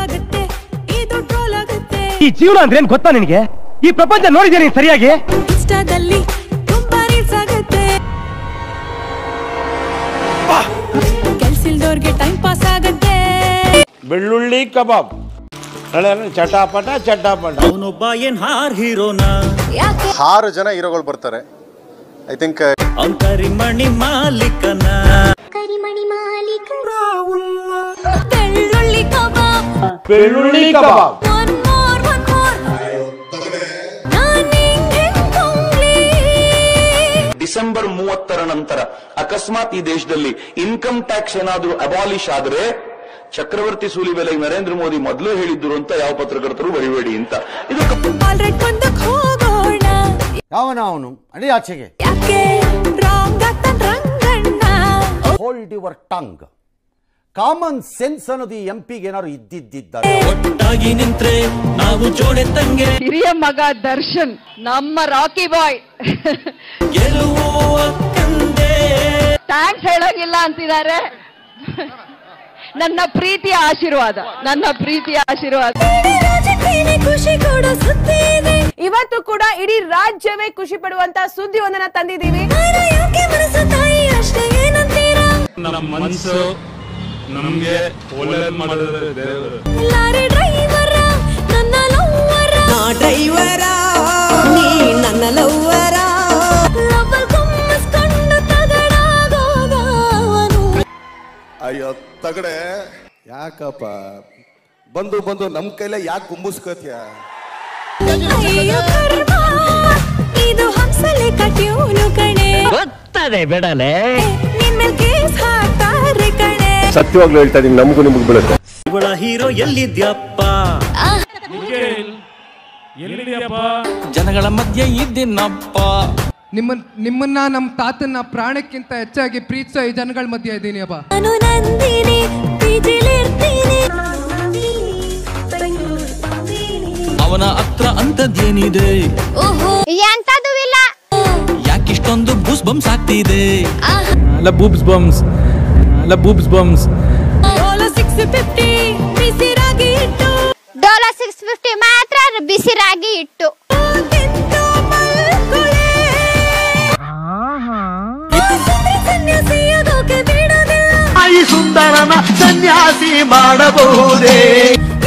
ಆಗುತ್ತೆ ಇದು ಟ್ರೋಲ್ ಆಗುತ್ತೆ ಈ ಜೀವನ ಅಂದ್ರೆ ಏನ್ ಗೊತ್ತಾ ನಿನಗೆ ಈ ಪ್ರಪಂಚ ನೋಡಿದ್ಯಾ ನೀನ್ ಸರಿಯಾಗಿ ಇನ್ಸ್ಟಾದಲ್ಲಿ ತುಂಬಾ ರೀಲ್ಸ್ ಆಗುತ್ತೆ ಕೆಲ್ಸಿಲ್ದವ್ರಿಗೆ ಟೈಮ್ ಪಾಸ್ ಆಗುತ್ತೆ ಬೆಳ್ಳುಳ್ಳಿ ಕಬಾಬ್ ಚಟಾಪಟ ಚಟಾಪಟ ಅವನೊಬ್ಬ ಏನ್ ಹಾರ್ ಹೀರೋನಾ 6 ಜನ ಹೀರೋಗಳು ಬರ್ತಾರೆ ಐ ಥಿಂಕ್ ಅವ್ನ್ ಕರಿಮಣಿ ಮಾಲೀಕನ ಬೆಳ್ಳುಳ್ಳಿ ಕಬಾಬ್ ಬೆಳ್ಳುಳ್ಳಿ ಕಬಾಬ್ ಒನ್ ಮೋರ್ ಡಿಸೆಂಬರ್ 30ರ ನಂತರ ಅಕಸ್ಮಾತ್ ಈ ದೇಶದಲ್ಲಿ ಇನ್ಕಮ್ ಟ್ಯಾಕ್ಸ್ ಏನಾದ್ರೂ ಅಬಾಲಿಷ್ ಆದ್ರೆ ಚಕ್ರವರ್ತಿ ಸೂಲಿಬೆಲೆ ನರೇಂದ್ರ ಮೋದಿ ಮೊದಲು ಹೇಳಿದ್ರು ಅಂತ ಯಾವ ಪತ್ರಕರ್ತರು ಬರಿಬೇಡಿ ಅಂತ ಇದು ಆಲ್ರೆಡಿ ಮುಂದಕ್ಕೆ ಹೋಗೋಣ ಯಾವನ ಅವನು ಅಡಿ ಆಚೆಗೆ ಯಾಕೆ ರಾಂಗ್ ಆಗ್ತಾನ್ Ranganna hold your tongue common sense ಅನ್ನೋದು ಈ ಎಂಪಿಗೆ ಏನಾದ್ರು ಇದ್ದಿದ್ದಾರೆ ಒಟ್ಟಾಗಿ ನಿಂತ್ರೆ ನಾವು ಜೋಡೆ ತಂಗೆ ಹಿರಿಯ ಮಗ ದರ್ಶನ್ ನಮ್ಮ ರಾಕಿ ಬಾಯ್ ಗೆಲುವು ಅಕ್ಕಂದೆ ಥ್ಯಾಂಕ್ಸ್ ಹೇಳೋಗಿಲ್ಲ ಅಂತಿದ್ದಾರೆ ನನ್ನ ಪ್ರೀತಿಯ ಆಶೀರ್ವಾದ ಖುಷಿ ಕೊಡೋ ಸುದ್ದಿ ಇದೆ ಇವತ್ತು ಕೂಡ ಇಡೀ ರಾಜ್ಯವೇ ಖುಷಿ ಪಡುವಂತ ಸುದ್ದಿ ಒಂದನ್ನ ತಂದಿದ್ದೀವಿ ಮನಸ್ಸು ತಾಯಿ ಅಷ್ಟೇ ಏನಂತೀರಾ ನಮ್ಮ ಮನಸ್ಸು ನಮ್ಗೆ ಒಳ್ಳೆದ್ ಮಾಡಿದ್ರೆ ಲಾರಿ ಡ್ರೈವರ ನನ್ನ ಲವ್ವರ ನಾ ಡ್ರೈವರ ನೀ ನನ್ನ ಲವ್ವರ ಲವ್ವರ್ ಗುಮ್ಮಿಸ್ಕೊಂಡು ತಗಡಾಗೋಗವನು ಅಯ್ಯೋ ತಗಡೆ ಯಾಕಪ್ಪ ಬಂದು ನಮ್ ಕೈಲೇ ಯಾಕೆ ಗುಂಬಿಸ್ಕೋತೀಯ ಅಯ್ಯೋ ಕರ್ಮ ಇದು ಹಂಸಲೆ ಕಟ್ಯೂನು ಕಣೆ ಗೊತ್ತದೆ ಬಿಡಲೆ ನಿನ್ ಮೇಲ್ ಕೇಸ್ ಹಾಕ್ತಾರೆ ಕಣೆ ಸತ್ಯವಾಗ್ಲೂ ಹೇಳ್ತಾ ಇದೀನಿ ನಮಗೂ ನಿಮಗೂ ಬೀಳುತ್ತೆ ಇವಳ ಹೀರೋ ಎಲ್ಲಿದ್ಯಪ್ಪ ಎಲ್ಲಿದೆಯಪ್ಪ ಜನಗಳ ಮಧ್ಯೆ ಇದ್ದೀನಪ್ಪ ನಿಮ್ಮನ್ನ ನಮ್ಮ ತಾತನ್ನ ಪ್ರಾಣಕ್ಕಿಂತ ಹೆಚ್ಚಾಗಿ ಪ್ರೀತಿಸೋ ಈ ಜನಗಳ ಮಧ್ಯೆ ಇದ್ದೀನಿ ಅಪ್ಪ ನಾನು ನಂದಿನಿ ಪಿಜಿಲಿರ್ತೀನಿ ಅವನ ಹತ್ರ ಅಂತದ್ದೇನಿದೆ ಓಹೋ ಎಂತದೂ ಇಲ್ಲ ಯಾಕಿಷ್ಟೊಂದು ಬೂಸ್ ಬಂಸ್ ಆಗ್ತಿದೆ ಬೂಬ್ಸ್ ಬಮ್ಸ್ ಡೋಲೋ 650 ಬಿಸಿ ರಾಗಿ ಇಟ್ಟು ಡೋಲಾ 650 ಮಾತ್ರ ಬಿಸಿ ರಾಗಿ ಇಟ್ಟು ಸನ್ಯಾಸಿಯಾಗೋಕೆ ಬಿಡೋದಿಲ್ಲ ಈ ಸುಂದರನ ಸನ್ಯಾಸಿ ಮಾಡಬಹುದೇ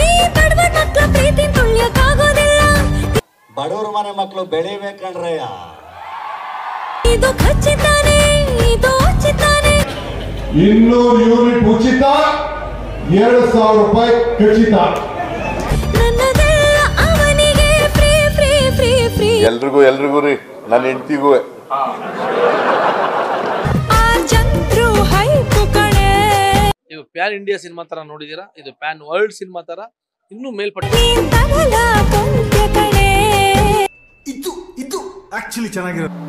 ಈ ಬಡವ ಮಕ್ಕಳ ಪ್ರೀತಿ ತುಳಿಯಕ್ಕಾಗೋದಿಲ್ಲ ಬಡವ್ರ ಮನೆ ಮಕ್ಕಳು ಬೆಳಿಬೇಕಂಡ್ರಯ್ಯ ಇದು ಖಚಿತಾನೆ ಇದು ಉಚಿತಾನೆ 200 ಯೂನಿಟ್ ಉಚಿತ 2,000 ರೂಪಾಯಿ ಖಚಿತ ನನ್ನದೆಲ್ಲ ಅವನಿಗೆ ಫ್ರೀ ಫ್ರೀ ಫ್ರೀ ಫ್ರೀ ಎಲ್ರಿಗೂ ರೀ ನನ್ನ ಹೆಂಡತಿಗೂ ಆ ಚಂದ್ರು ಹೈಪು ಕಣೆ ಇದು ಪ್ಯಾನ್ ಇಂಡಿಯಾ ಸಿನಿಮಾ ತರ ನೋಡಿದೀರಾ ಇದು ಪ್ಯಾನ್ ವರ್ಲ್ಡ್ ಸಿನಿಮಾ ತರ ಇನ್ನೂ ಮೇಲ್ಪಟ್ಟ ನೀನ್ ತಗಲ ಕೊಂತ್ಯ ಕಣೆ ಇದು ಆಕ್ಚುಲಿ ಚೆನ್ನಾಗಿರೋದು